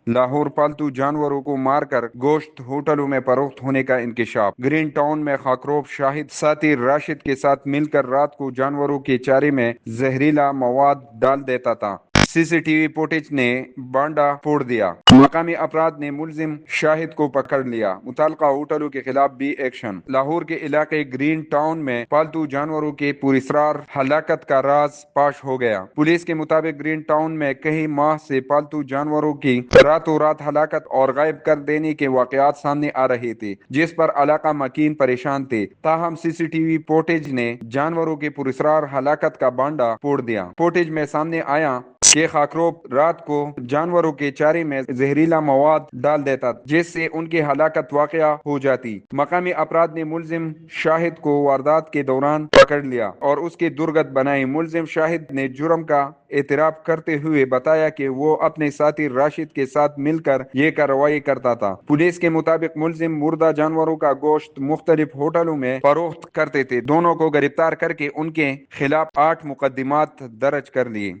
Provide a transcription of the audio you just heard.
لاہور پالتو جانوروں کو مار کر گوشت ہوٹلوں میں فروخت ہونے کا انکشاف۔ گرین ٹاؤن میں خاکروب شاہد ساتھی راشد کے ساتھ مل کر رات کو جانوروں کے چارے میں زہریلا مواد ڈال دیتا تھا۔ سی سی ٹی وی فوٹیج نے بانڈا پھوڑ دیا۔ مقامی افراد نے ملزم شاہد کو پکڑ لیا۔ متعلقہ ہوٹلوں کے خلاف بھی ایکشن۔ لاہور کے علاقے گرین ٹاؤن میں پالتو جانوروں کے پراسرار ہلاکت کا راز فاش ہو گیا۔ پولیس کے مطابق گرین ٹاؤن میں کئی ماہ سے پالتو جانوروں کی راتوں رات ہلاکت اور غائب کر دینے کے واقعات سامنے آ رہے تھے، جس پر علاقہ مکین پریشان تھے۔ تاہم سی سی ٹی وی فوٹیج نے جانوروں کے پراسرار ہلاکت کا بانڈا پھوڑ دیا۔ فوٹیج میں سامنے آیا کہ خاکروب رات کو جانوروں کے چارے میں زہریلا مواد ڈال دیتا جس سے ان کی ہلاکت واقع ہو جاتی۔ مقامی افراد نے ملزم شاہد کو واردات کے دوران پکڑ لیا اور اس کی درگت بنائی۔ ملزم شاہد نے جرم کا اعتراف کرتے ہوئے بتایا کہ وہ اپنے ساتھی راشد کے ساتھ مل کر یہ کارروائی کرتا تھا۔ پولیس کے مطابق ملزم مردہ جانوروں کا گوشت مختلف ہوٹلوں میں فروخت کرتے تھے۔ دونوں کو گرفتار کر کے ان کے خلاف 8 مقدمات درج کر لیے۔